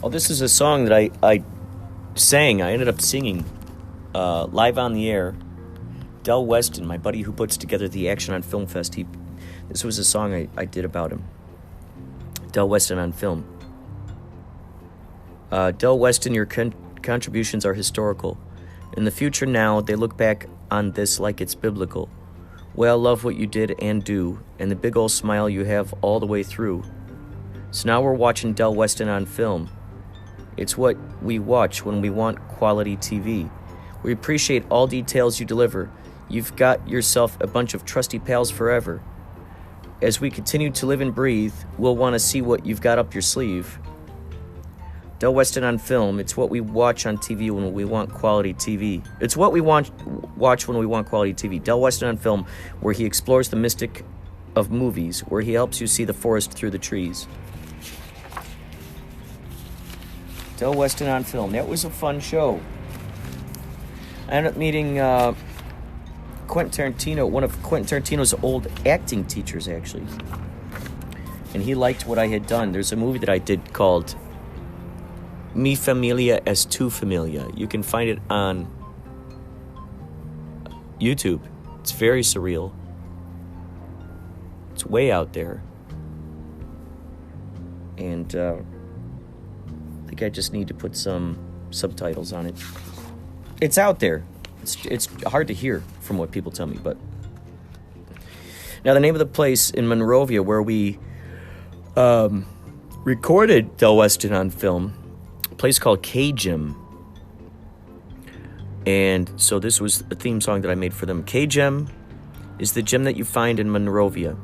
This is a song that I sang. I ended up singing live on the air. Del Weston, my buddy who puts together the Action on Film Fest, this was a song I did about him. Del Weston on film. Del Weston, your contributions are historical. In the future now, they look back on this like it's biblical. Well, love what you did and do, and the big old smile you have all the way through. So now we're watching Del Weston on film. It's what we watch when we want quality TV. We appreciate all details you deliver. You've got yourself a bunch of trusty pals forever. As we continue to live and breathe, we'll want to see what you've got up your sleeve. Del Weston on film, it's what we watch on TV when we want quality TV. It's what we watch when we want quality TV. Del Weston on film, where he explores the mystic of movies, where he helps you see the forest through the trees. Del Weston on film. That was a fun show. I ended up meeting Quentin Tarantino, one of Quentin Tarantino's old acting teachers, actually. And he liked what I had done. There's a movie that I did called Mi Familia es Tu Familia. You can find it on YouTube. It's very surreal. It's way out there. And I think I just need to put some subtitles on it. It's out there. It's hard to hear from what people tell me, but... Now, the name of the place in Monrovia where we recorded Del Weston on film, a place called K-Gem. And so this was a theme song that I made for them. K-Gem is the gem that you find in Monrovia,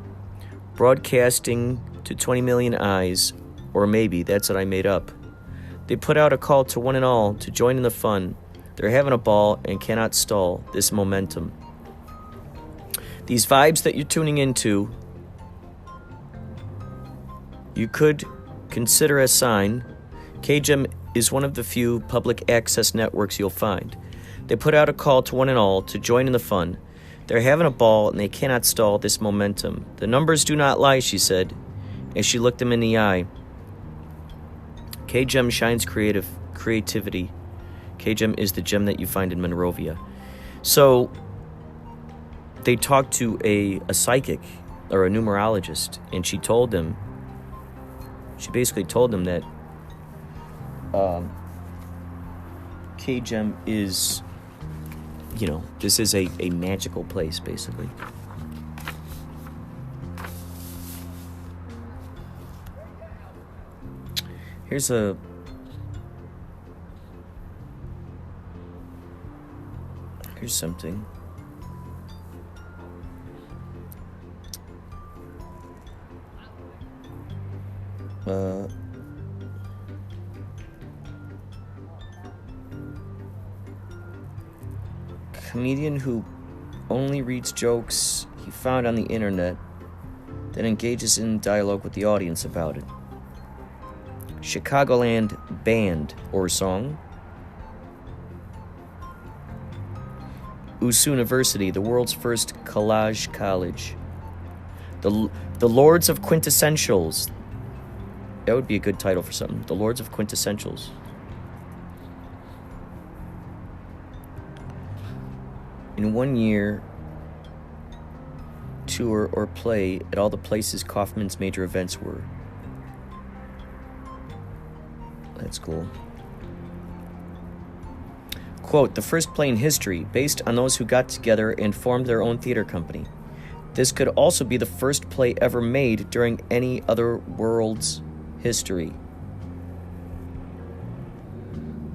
broadcasting to 20 million eyes, or maybe, that's what I made up. They put out a call to one and all to join in the fun. They're having a ball and cannot stall this momentum. These vibes that you're tuning into, you could consider a sign. K-Gem is one of the few public access networks you'll find. They put out a call to one and all to join in the fun. They're having a ball and they cannot stall this momentum. The numbers do not lie, she said, as she looked him in the eye. K-Gem shines creativity. K-Gem is the gem that you find in Monrovia. So they talked to a psychic or a numerologist, and she basically told them that K-Gem is, this is a magical place, basically. Here's something. Comedian who only reads jokes he found on the internet, then engages in dialogue with the audience about it. Chicagoland band or song. USU University, the world's first collage college. The Lords of Quintessentials. That would be a good title for something. The Lords of Quintessentials. In 1 year, tour or play at all the places Kaufman's major events were. That's cool. Quote, the first play in history, based on those who got together and formed their own theater company. This could also be the first play ever made during any other world's history.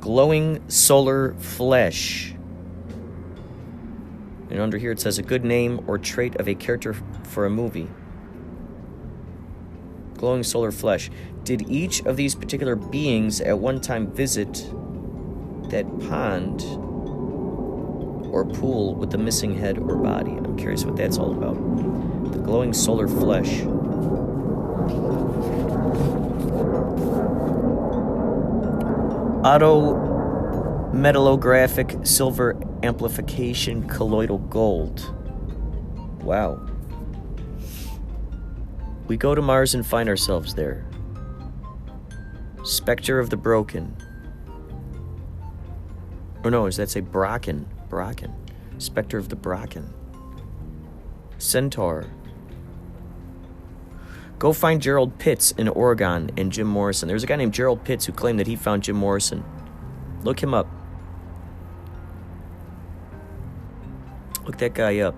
Glowing solar flesh. And under here it says a good name or trait of a character for a movie. Glowing solar flesh. Did each of these particular beings at one time visit that pond or pool with the missing head or body? I'm curious what that's all about. The glowing solar flesh. Autometallographic silver amplification colloidal gold. Wow. We go to Mars and find ourselves there. Spectre of the Broken. Or no, does that say Brocken? Brocken. Spectre of the Brocken. Centaur. Go find Gerald Pitts in Oregon and Jim Morrison. There's a guy named Gerald Pitts who claimed that he found Jim Morrison. Look him up. Look that guy up.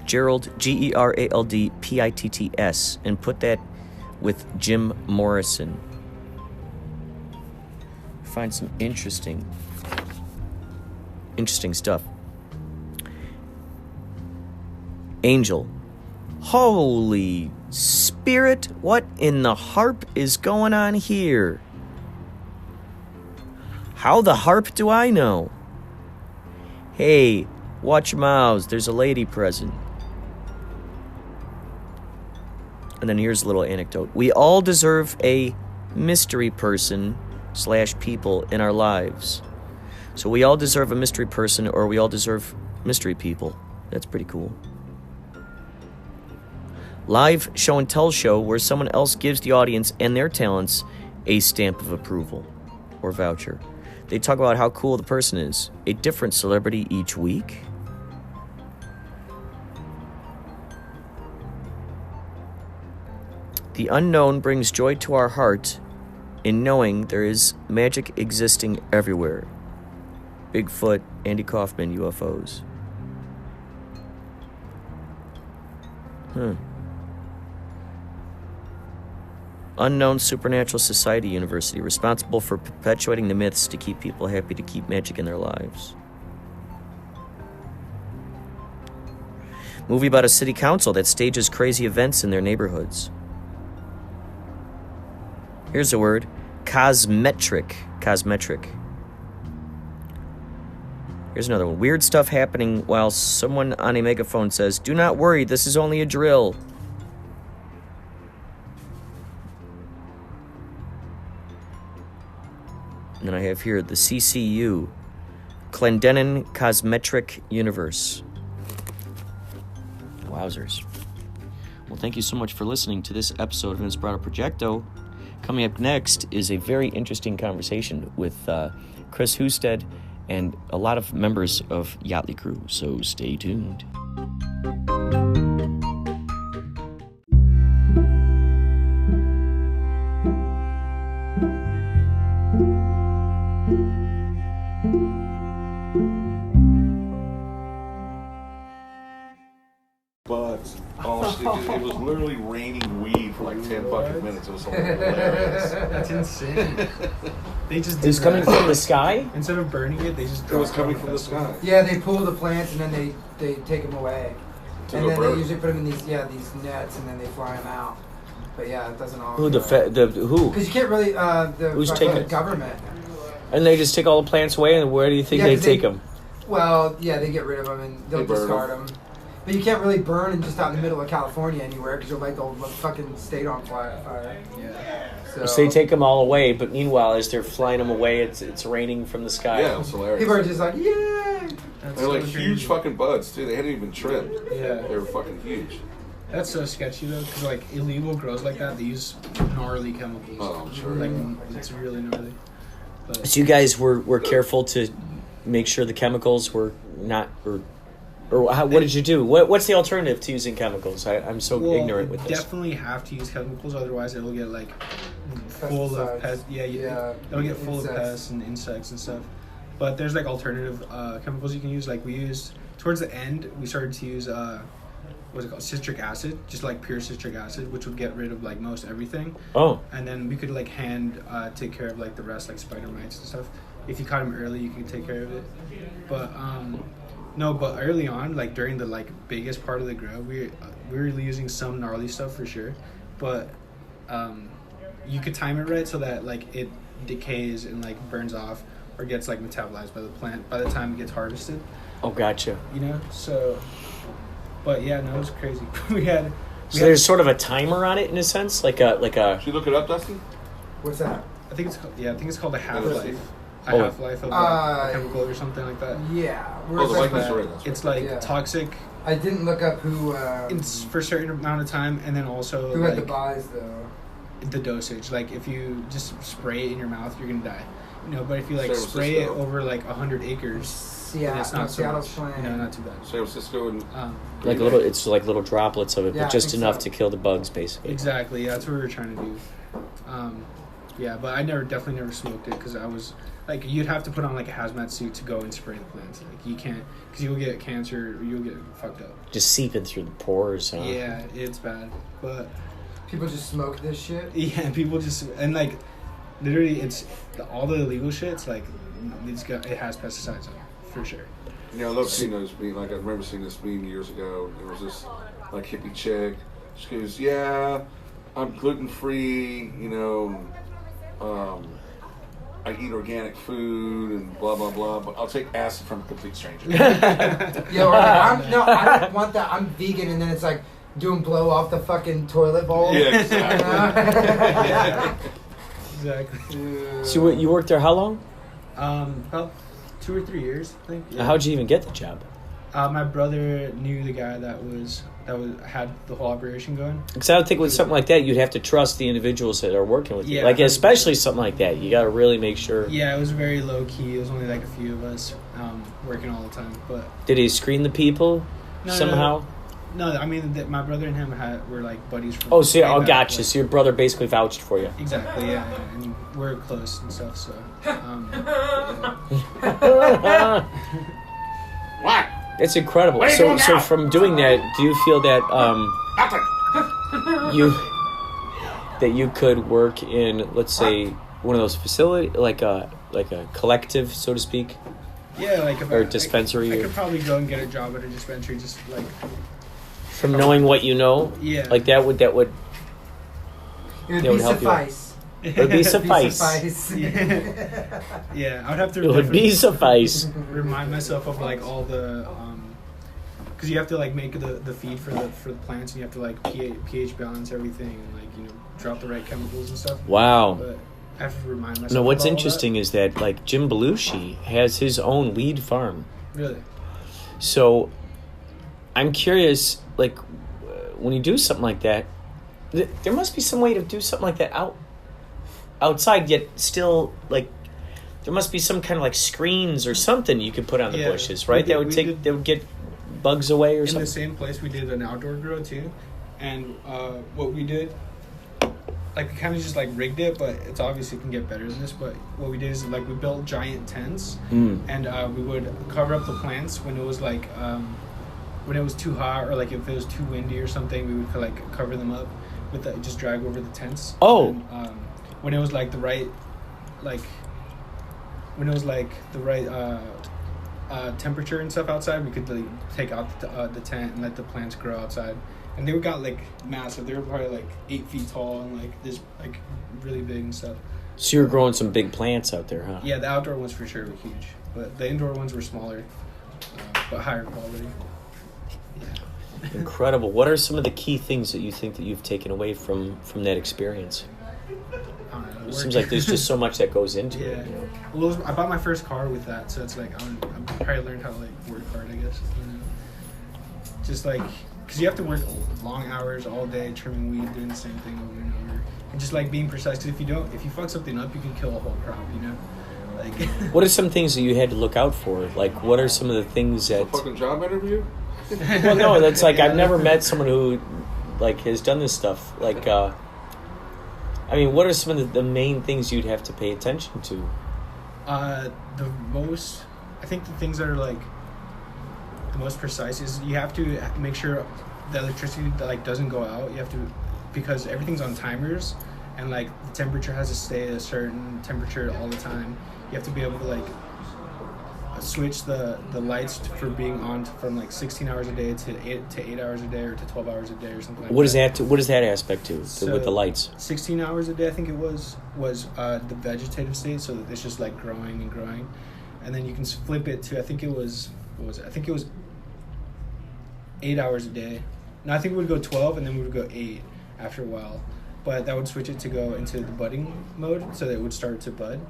Gerald, Gerald Pitts, and put that with Jim Morrison. Find some interesting stuff. Angel. Holy Spirit, what in the harp is going on here? How the harp do I know? Hey, watch your mouths, there's a lady present. And then here's a little anecdote. We all deserve a mystery person / people in our lives. So we all deserve a mystery person, or we all deserve mystery people. That's pretty cool. Live show and tell show where someone else gives the audience and their talents a stamp of approval. or voucher. They talk about how cool the person is. A different celebrity each week. The unknown brings joy to our heart in knowing there is magic existing everywhere. Bigfoot, Andy Kaufman, UFOs. Unknown Supernatural Society University, responsible for perpetuating the myths to keep people happy, to keep magic in their lives. Movie about a city council that stages crazy events in their neighborhoods. Here's a word, cosmetric. Cosmetric. Here's another one. Weird stuff happening while someone on a megaphone says, "Do not worry, this is only a drill." And then I have here the CCU, Clendenin Cosmetric Universe. Wowzers. Well, thank you so much for listening to this episode of Inspirado Projecto. Coming up next is a very interesting conversation with Chris Husted and a lot of members of Yachtly Crew, so stay tuned. Buds. Oh, shit. It was literally raining weed for like 10 fucking minutes. It was hilarious. That's insane. They just did It's coming from the sky? Instead of burning it, they just It was coming from the sky. Yeah, they pull the plants and then they take them away. And then they usually put them in these nets and then they fly them out. But yeah, it doesn't all. Who who? Because you can't really Who's fucking taking it? government. And they just take all the plants away, and where do you think they take them? Well, yeah, they get rid of them and they'll They burn discard them. But you can't really burn them just out in the middle of California anywhere because you'll light the whole fucking state on fire. Yeah. So they take them all away, but meanwhile, as they're flying them away, it's raining from the sky. Yeah, it's hilarious. People are just like, yeah. They're like huge fucking buds, too. They hadn't even trimmed. Yeah. They were fucking huge. That's so sketchy though, because like illegal grows like that, they use gnarly chemicals. Oh, I'm sure. Like it's really gnarly. But So you guys were careful to make sure the chemicals were not, or how, what did you do? What's the alternative to using chemicals? I'm so ignorant with this. Definitely have to use chemicals, otherwise it'll get like full of pests. Yeah, it'll get full insects. of pests and insects and stuff. But there's like alternative chemicals you can use. Like we used towards the end, we started to use what's it called, citric acid, just like pure citric acid, which would get rid of like most everything. Oh. And then we could like hand take care of like the rest, like spider mites and stuff. If you caught them early, you could take care of it. But no, but early on, like during the like biggest part of the grow, we were using some gnarly stuff for sure. But you could time it right so that like it decays and like burns off or gets like metabolized by the plant by the time it gets harvested. Oh, gotcha. You know, so. But yeah, no, it was crazy. So there's sort of a timer on it in a sense, like a. Should you look it up, Dustin? What's that? I think it's called a half-life. Oh. A half-life of a chemical or something like that. Yeah. Oh, the Vikings are right. It's like toxic. I didn't look up who. It's for a certain amount of time, and then also who like, had the buys though. The dosage, like if you just spray it in your mouth, you're gonna die. You know, but if you like San spray it Francisco. over like 100 acres, then it's not so much. You know, not too bad. San Francisco and Like it's like little droplets of it, Yeah, but I just think enough so. to kill the bugs, basically. Exactly. Yeah, that's what we were trying to do. Yeah, but I definitely never smoked it because I was like, you'd have to put on like a hazmat suit to go and spray the plants. Like you can't, because you'll get cancer or you'll get fucked up. Just seeping through the pores. Huh? Yeah, it's bad. But people just smoke this shit. Yeah, people just and like literally, it's all the illegal shit's like it has pesticides in it for sure. Yeah, I love seeing those meme. Like I remember seeing this meme years ago. It was this like hippie chick. She goes, "Yeah, I'm gluten free. You know, I eat organic food and blah blah blah. But I'll take acid from a complete stranger." Yeah, or like, I don't want that. I'm vegan, and then it's like doing blow off the fucking toilet bowl. Yeah, exactly. Exactly. So you worked there how long? About 2 or 3 years, I think. How'd you even get the job? My brother knew the guy that had the whole operation going. Because I would think with something like that, you'd have to trust the individuals that are working with you. Yeah, like, especially something like that, you got to really make sure. Yeah, it was very low key. It was only like a few of us working all the time. But did he screen the people somehow? No, I mean my brother and him were like buddies. From Gotcha. So your brother basically vouched for you. Exactly. Yeah, and we're close and stuff. So. What? It's incredible. What are you So doing now? from doing that, do you feel that you could work in, let's say, one of those facilities, like a collective, so to speak? Yeah, like or a dispensary. I could probably go and get a job at a dispensary, just like from knowing what you know. Yeah, like that would It would be suffice. It would be suffice. Yeah, I would have to. It would be suffice. Remind myself of like all the, because you have to like make the feed for the plants, and you have to like pH balance everything, and like drop the right chemicals and stuff. Wow. But I have to remind myself. No, what's of all interesting is that like Jim Belushi has his own weed farm. Really. So, I'm curious, like, when you do something like that, there must be some way to do something like that outside, yet still, like, there must be some kind of, like, screens or something you could put on the bushes, right? That would get bugs away or something? In the same place, we did an outdoor grow, too. And what we did, like, we kind of just, like, rigged it, but it's obviously can get better than this. But what we did is, like, we built giant tents, and we would cover up the plants when it was, like, when it was too hot, or, like, if it was too windy or something, we would, like, cover them up with just drag over the tents. Oh. And, when it was, like, the right, like, when it was, like, the right temperature and stuff outside, we could, like, take out the tent and let the plants grow outside. And they got, like, massive. They were probably, like, 8 feet tall and, like, this, like, really big and stuff. So you were growing some big plants out there, huh? Yeah, the outdoor ones for sure were huge. But the indoor ones were smaller, but higher quality. Yeah. Incredible. What are some of the key things that you think that you've taken away from that experience? I don't know. It seems like there's just so much that goes into it. You know? Well, I bought my first car with that, so it's like I probably learned how to, like, work hard, I guess. Just like, because you have to work long hours all day trimming weed, doing the same thing over and over, and just like being precise. Because if you fuck something up, you can kill a whole crop. Like. What are some things that you had to look out for? Like, what are some of the things that? A fucking job interview? Well, no, that's like I've never met someone who, like, has done this stuff. Like, I mean, what are some of the main things you'd have to pay attention to? I think the things that are, like, the most precise is you have to make sure the electricity, like, doesn't go out. You have to, because everything's on timers, and, like, the temperature has to stay at a certain temperature all the time. You have to be able to, like, switch the lights for being on from, like, 16 hours a day to 8 hours a day, or to 12 hours a day, or something like that. What is that aspect to with the lights? 16 hours a day, I think it was the vegetative state, so that it's just, like, growing and growing, and then you can flip it to, I think it was 8 hours a day. No, I think we would go 12, and then we would go 8 after a while, but that would switch it to go into the budding mode, so that it would start to bud.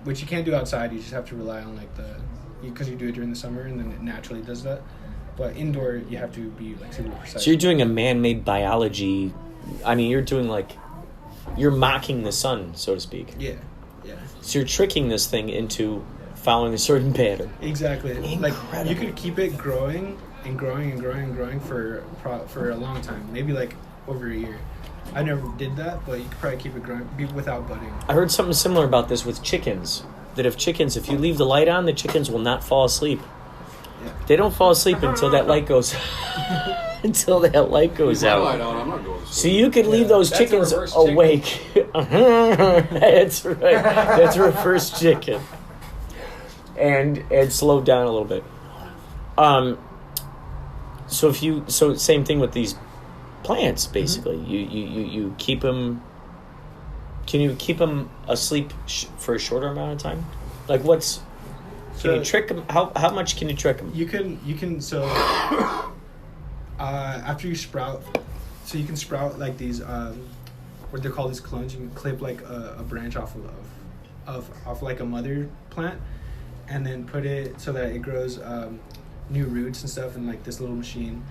Which you can't do outside. You just have to rely on, like, because you do it during the summer, and then it naturally does that. But indoor, you have to be, like, super precise. So you're doing a man-made biology. I mean, you're mocking the sun, so to speak. Yeah. So you're tricking this thing into following a certain pattern. Exactly. Incredible. Like, you could keep it growing and growing and growing and growing for a long time, maybe, like, over a year. I never did that, but you could probably keep it growing without budding. I heard something similar about this with chickens. That if you leave the light on, the chickens will not fall asleep. Yeah. They don't fall asleep until that light goes until that light goes out. Light on, I'm not going to sleep. So you could leave those chickens awake. That's right. That's a reverse chicken. And slow down a little bit. So same thing with these plants, basically. You keep them. Can you keep them asleep for a shorter amount of time? Like, can you trick them? How much can you trick them? You can. So after you sprout, so you can sprout, like, these what they're called, these clones. You can clip, like, a branch off like a mother plant, and then put it so that it grows new roots and stuff in like this little machine,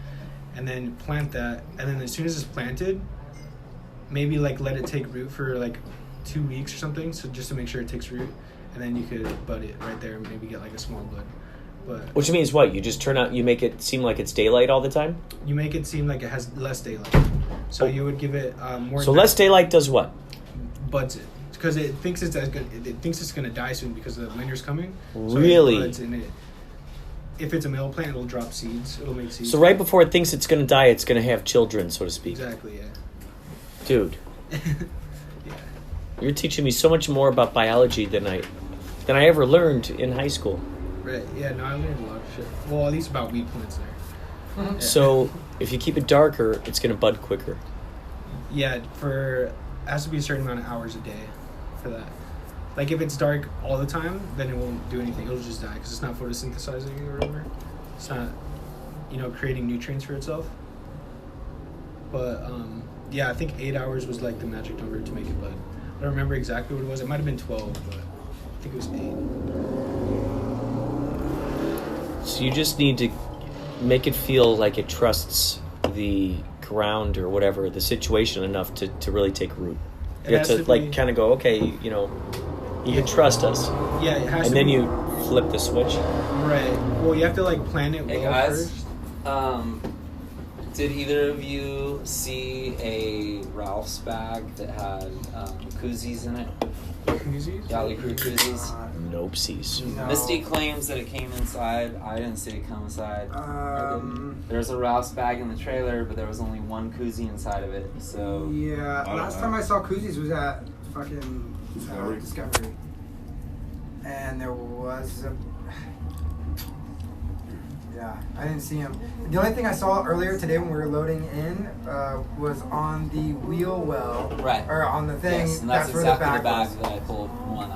and then plant that, and then as soon as it's planted, maybe like let it take root for like 2 weeks or something, so just to make sure it takes root, and then you could bud it right there and maybe get like a small bud. But which means what? You just you make it seem like it's daylight all the time? You make it seem like it has less daylight. So you would give it more. So less daylight does what? Buds it. Because it thinks it's gonna die soon because the winter's coming. Really? So it buds and if it's a male plant, it'll drop seeds. It'll make seeds. So right before it thinks it's going to die, it's going to have children, so to speak. Exactly, yeah. Dude. Yeah. You're teaching me so much more about biology than I ever learned in high school. Right. Yeah. No, I learned a lot of shit. Well, at least about weed plants there. Yeah. So if you keep it darker, it's going to bud quicker. Yeah. It has to be a certain amount of hours a day for that. Like if it's dark all the time, then it won't do anything. It'll just die because it's not photosynthesizing or whatever. It's not, creating nutrients for itself. But yeah, I think 8 hours was like the magic number to make it bud. I don't remember exactly what it was. It might have been 12, but I think it was 8. So you just need to make it feel like it trusts the ground or whatever, the situation enough to really take root. You have to like kind of go, okay, you can trust us. Yeah, it has and to then be. you flip the switch. Right. Well, you have to like plan it well guys, first. Did either of you see a Ralph's bag that had koozies in it? Koozies? Yali Crew koozies? Nope-sies. No. Misty claims that it came inside. I didn't see it come inside. There's a Ralph's bag in the trailer, but there was only one koozie inside of it. So yeah, last time I saw koozies was at fucking Discovery, and there was I didn't see him. The only thing I saw earlier today when we were loading in was on the wheel well, right, or on the thing. Yes, and that's where exactly the bag was. that I pulled one up.